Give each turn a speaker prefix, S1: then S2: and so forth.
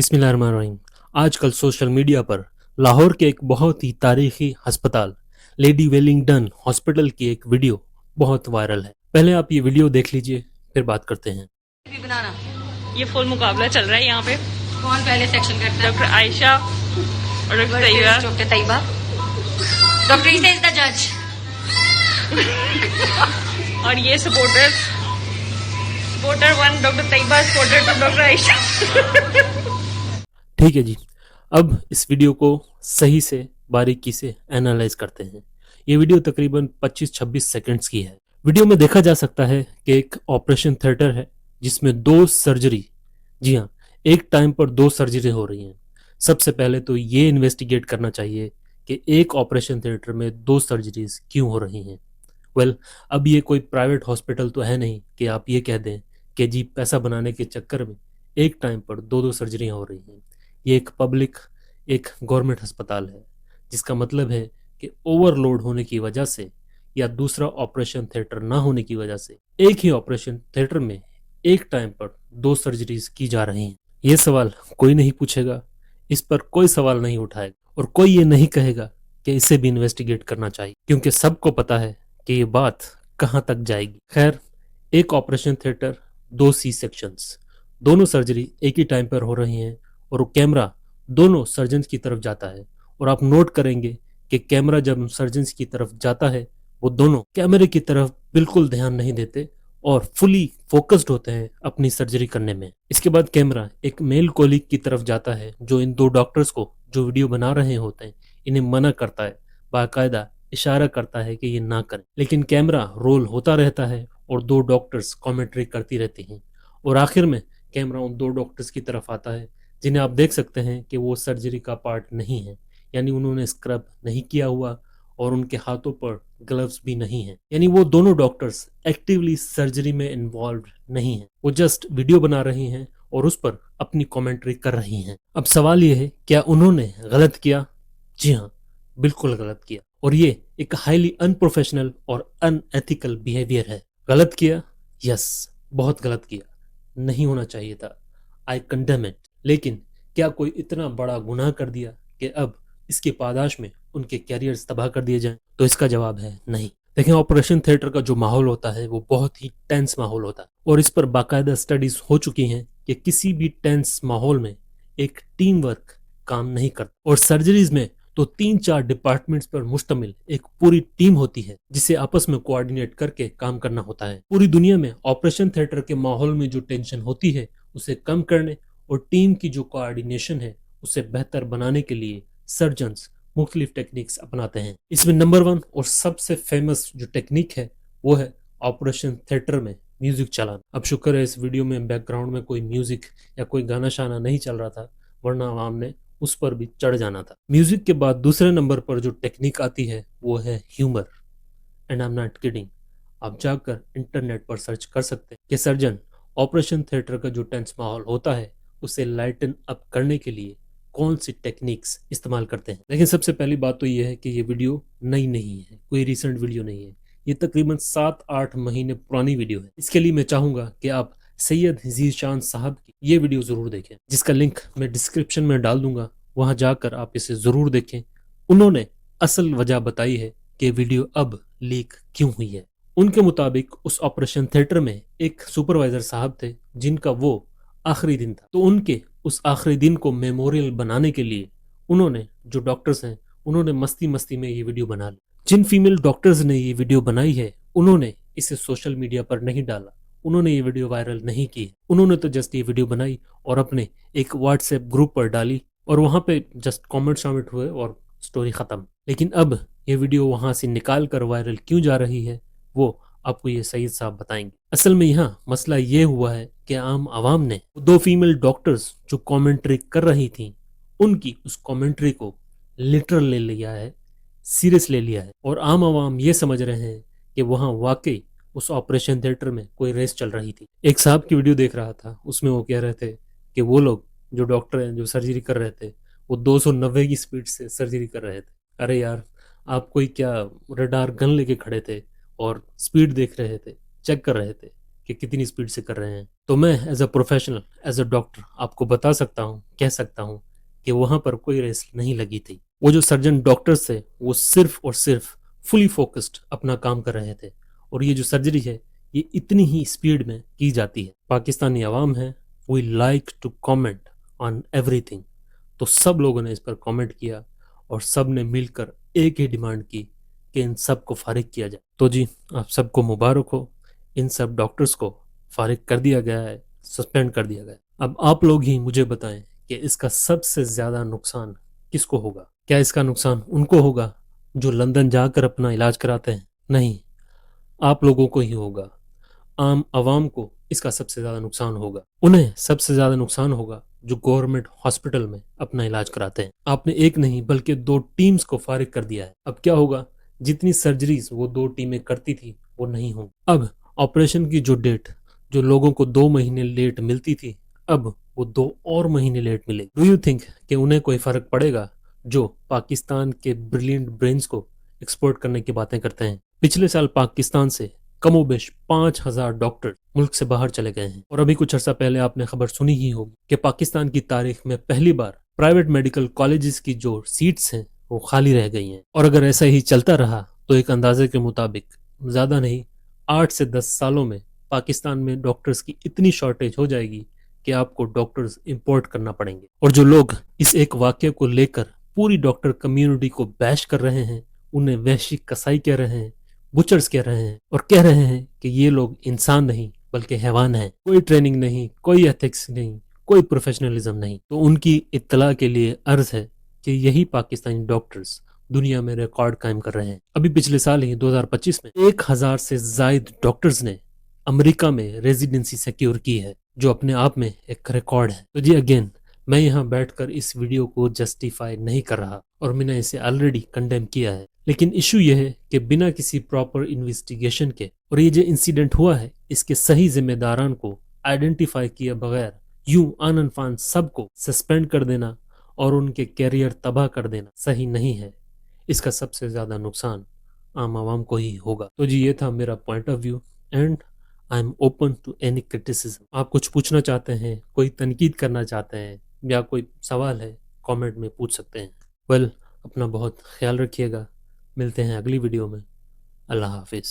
S1: बिस्मिल्लाहिर्रहमानिर्रहीम। आजकल social media पर लाहौर के एक बहुत ही तारीखी अस्पताल लेडी वेलिंगटन हॉस्पिटल की एक वीडियो बहुत वायरल है। पहले आप ये वीडियो देख लीजिए, फिर बात करते हैं।
S2: भी बनाना। ये फुल मुकाबला चल रहा है यहाँ पे।
S3: कौन पहले सेक्शन करता है?
S2: डॉक्टर आयशा और doctor Tayyaba.
S3: Doctor Tayyaba. Doctor Isa is the जज।
S2: और ये supporter 1 doctor Tayyaba, supporter 2 doctor Ayesha.
S1: ठीक है जी, अब इस वीडियो को सही से बारीकी से एनालाइज करते हैं। ये वीडियो तकरीबन 25-26 सेकंड्स की है। वीडियो में देखा जा सकता है कि एक ऑपरेशन थिएटर है जिसमें 2 सर्जरी, जी हाँ, एक टाइम पर 2 सर्जरी हो रही हैं। सबसे पहले तो ये इन्वेस्टिगेट करना चाहिए कि एक ऑपरेशन थिएटर में 2 सर्जरीज क्यों हो रही हैं। अब ये कोई प्राइवेट हॉस्पिटल तो है नहीं कि आप ये कह दें कि जी पैसा बनाने के चक्कर में एक टाइम पर 2 सर्जरियाँ हो रही हैं। ये एक पब्लिक, एक गवर्नमेंट अस्पताल है, जिसका मतलब है कि ओवरलोड होने की वजह से या दूसरा ऑपरेशन थिएटर ना होने की वजह से एक ही ऑपरेशन थिएटर में एक टाइम पर 2 सर्जरीज की जा रही हैं। ये सवाल कोई नहीं पूछेगा, इस पर कोई सवाल नहीं उठाएगा और कोई ये नहीं कहेगा कि इसे भी इन्वेस्टिगेट करना चाहिए, क्योंकि सबको पता है कि ये बात कहाँ तक जाएगी। खैर, एक ऑपरेशन थिएटर, 2 सी सेक्शंस, दोनों सर्जरी एक ही टाइम पर हो रही हैं और कैमरा दोनों सर्जन की तरफ जाता है। और आप नोट करेंगे कि कैमरा जब सर्जन की तरफ जाता है, वो दोनों कैमरे की तरफ बिल्कुल ध्यान नहीं देते और फुली फोकस्ड होते हैं अपनी सर्जरी करने में। इसके बाद कैमरा एक मेल कोलीग की तरफ जाता है जो इन 2 डॉक्टर्स को जो वीडियो बना रहे होते हैं इन्हें मना करता है, बाकायदा इशारा करता है कि ये ना करें, लेकिन कैमरा रोल होता रहता है और 2 डॉक्टर्स कमेंट्री करती रहती हैं और आखिर में कैमरा उन 2 डॉक्टर्स की तरफ आता है जिन्हें आप देख सकते हैं कि वो सर्जरी का पार्ट नहीं है, यानी उन्होंने स्क्रब नहीं किया हुआ और उनके हाथों पर ग्लव्स भी नहीं हैं, यानी वो दोनों डॉक्टर्स एक्टिवली सर्जरी में इन्वॉल्व नहीं हैं। वो जस्ट वीडियो बना रही हैं और उस पर अपनी कमेंट्री कर रही हैं। अब सवाल ये है, क्या उन्होंने गलत किया? जी हाँ, बिल्कुल गलत किया और ये एक हाईली अनप्रोफेशनल और अनएथिकल बिहेवियर है। गलत किया, यस, बहुत गलत किया, नहीं होना चाहिए था, आई कंडेम इट। लेकिन क्या कोई इतना बड़ा गुनाह कर दिया कि अब इसके पादाश में उनके कैरियर्स तबाह कर दिए जाएं? तो इसका जवाब है नहीं। देखें, ऑपरेशन थिएटर का जो माहौल होता है वो बहुत ही टेंस माहौल होता है और इस पर बाकायदा स्टडीज हो चुकी हैं कि किसी भी टेंस माहौल में एक टीम वर्क काम नहीं करता और सर्जरीज में तो 3-4 डिपार्टमेंट्स पर मुश्तमिल एक पूरी टीम होती है जिसे आपस में कोऑर्डिनेट करके काम करना होता है। पूरी दुनिया में ऑपरेशन थिएटर के माहौल में जो टेंशन होती है उसे कम करने और टीम की जो कोऑर्डिनेशन है उसे बेहतर बनाने के लिए सर्जन्स मुख्तलिफ टेक्निक्स अपनाते हैं। इसमें नंबर 1 और सबसे फेमस जो टेक्निक है वो है ऑपरेशन थिएटर में म्यूजिक चलाना। अब शुक्र है इस वीडियो में बैकग्राउंड में कोई म्यूजिक या कोई गाना शाना नहीं चल रहा था, वरना आवाम ने उस पर भी चढ़ जाना था। म्यूजिक के बाद दूसरे नंबर पर जो टेक्निक आती है वो है humour, and I am not kidding. आप जाकर इंटरनेट पर सर्च कर सकते हैं कि सर्जन ऑपरेशन थिएटर का जो टेंस माहौल होता है उसे लाइटन अप करने के लिए कौन सी टेक्निक्स इस्तेमाल करते हैं। लेकिन सबसे पहली बात तो ये है कि ये वीडियो नई नहीं है, कोई रिसेंट वीडियो नहीं है, ये तकरीबन 7-8 महीने पुरानी वीडियो है। इसके लिए मैं चाहूंगा कि आप सैयद ज़ीशान साहब की ये वीडियो जरूर देखें, जिसका लिंक मैं डिस्क्रिप्शन में डाल दूंगा, वहां जाकर आप इसे जरूर देखें। उन्होंने असल वजह बताई है कि वीडियो अब लीक क्यों हुई है। उनके मुताबिक उस ऑपरेशन थिएटर में एक सुपरवाइजर साहब थे जिनका वो आखिरी दिन था, तो उनके उस आखिरी दिन को मेमोरियल बनाने के लिए उन्होंने, जो डॉक्टर्स हैं, उन्होंने मस्ती मस्ती में ये वीडियो बना ली। जिन फीमेल डॉक्टर्स ने ये वीडियो बनाई है उन्होंने इसे सोशल मीडिया पर नहीं डाला, उन्होंने ये वीडियो वायरल नहीं की, उन्होंने तो जस्ट ये वीडियो बनाई और अपने एक व्हाट्सएप ग्रुप पर डाली और वहां पे जस्ट कमेंट शामिट हुए और स्टोरी खत्म। लेकिन अब ये वीडियो वहां से निकाल कर वायरल क्यों जा रही है वो आपको ये सईद साहब बताएंगे। असल में यहाँ मसला ये हुआ है कि आम आवाम ने 2 फीमेल डॉक्टर्स जो कमेंट्री कर रही थी उनकी उस कमेंट्री को लिटरल ले लिया है, सीरियस ले लिया है और आम आवाम ये समझ रहे हैं कि वहाँ वाकई उस ऑपरेशन थिएटर में कोई रेस चल रही थी। एक साहब की वीडियो देख रहा था, उसमें वो कह रहे थे कि वो लोग जो डॉक्टर हैं जो सर्जरी कर रहे थे वो 290 की स्पीड से सर्जरी कर रहे थे। अरे यार, आप कोई क्या रडार गन लेके खड़े थे और स्पीड देख रहे थे, चेक कर रहे थे کہ کتنی اسپیڈ سے کر رہے ہیں. تو میں as a professional, as a doctor آپ کو بتا سکتا ہوں, کہہ سکتا ہوں کہ وہاں پر کوئی ریس نہیں لگی تھی. وہ جو سرجن ڈاکٹرز تھے وہ صرف اور صرف فلی فوکسڈ اپنا کام کر رہے تھے. اور یہ جو سرجری ہے یہ اتنی ہی اسپیڈ میں کی جاتی ہے. پاکستانی عوام ہے, we like to comment on ایوری تھنگ. تو سب لوگوں نے اس پر کامنٹ کیا اور سب نے مل کر ایک ہی ڈیمانڈ کی کہ ان سب کو فارغ کیا جائے. تو جی آپ سب کو مبارک ہو, ان سب ڈاکٹرز کو فارغ کر دیا گیا ہے, سسپینڈ کر دیا گیا ہے. اب آپ لوگ ہی مجھے بتائیں کہ اس کا سب سے زیادہ نقصان کس کو ہوگا؟ کیا اس کا نقصان ان کو ہوگا جو لندن جا کر اپنا علاج کراتے ہیں؟ نہیں, آپ لوگوں کو ہی ہوگا. عام عوام کو اس کا سب سے زیادہ نقصان ہوگا. انہیں سب سے زیادہ نقصان ہوگا جو گورنمنٹ ہاسپٹل میں اپنا علاج کراتے ہیں. آپ نے ایک نہیں بلکہ 2 ٹیمز کو فارغ کر دیا ہے. اب کیا ہوگا؟ جتنی سرجریز وہ 2 ٹیمیں کرتی تھی وہ نہیں ہوں. اب آپریشن کی جو ڈیٹ جو لوگوں کو 2 مہینے لیٹ ملتی تھی, اب وہ 2 اور مہینے لیٹ ملے. ڈو یو تھنک کہ انہیں کوئی فرق پڑے گا جو پاکستان کے بریلینٹ برینز کو ایکسپورٹ کرنے کی باتیں کرتے ہیں؟ پچھلے سال پاکستان سے کم و بیش 5,000 ڈاکٹر ملک سے باہر چلے گئے ہیں. اور ابھی کچھ عرصہ پہلے آپ نے خبر سنی ہی ہوگی کہ پاکستان کی تاریخ میں پہلی بار پرائیویٹ میڈیکل کالجز کی جو سیٹس ہیں وہ خالی رہ گئی ہیں. اور اگر ایسا ہی چلتا رہا تو ایک اندازے کے مطابق زیادہ نہیں 8 سے 10 سالوں میں پاکستان میں ڈاکٹرز کی اتنی شارٹیج ہو جائے گی کہ آپ کو ڈاکٹرز امپورٹ کرنا پڑیں گے. اور جو لوگ اس ایک واقعے کو لے کر پوری ڈاکٹر کمیونٹی کو بیش کر رہے ہیں, انہیں وحشی کسائی کہہ رہے ہیں, بچرز کہہ رہے ہیں, اور کہہ رہے ہیں کہ یہ لوگ انسان نہیں بلکہ حیوان ہیں, کوئی ٹریننگ نہیں, کوئی ایتھکس نہیں, کوئی پروفیشنلزم نہیں, تو ان کی اطلاع کے لیے عرض ہے کہ یہی پاکستانی ڈاکٹرز دنیا میں ریکارڈ قائم کر رہے ہیں. ابھی پچھلے سال ہی 2025 میں 1,000 سے زائد ڈاکٹرز نے امریکہ میں ریزیڈنسی سیکیور کی ہے, جو اپنے آپ میں ایک ریکارڈ ہے. تو جی اگین میں یہاں بیٹھ کر اس ویڈیو کو جسٹیفائی نہیں کر رہا اور میں نے اسے آلریڈی کنڈیم کیا ہے, لیکن ایشو یہ ہے کہ بنا کسی پراپر انویسٹیگیشن کے اور یہ جو انسیڈنٹ ہوا ہے اس کے صحیح ذمہ داران کو آئیڈینٹیفائی کیے بغیر یوں آنن فان سب کو سسپینڈ کر دینا اور ان کے کیریئر تباہ کر دینا صحیح نہیں ہے. اس کا سب سے زیادہ نقصان عام عوام کو ہی ہوگا. تو جی یہ تھا میرا point of view and I am open to any criticism. آپ کچھ پوچھنا چاہتے ہیں, کوئی تنقید کرنا چاہتے ہیں یا کوئی سوال ہے کامنٹ میں پوچھ سکتے ہیں. اپنا بہت خیال رکھیے گا, ملتے ہیں اگلی ویڈیو میں. اللہ حافظ.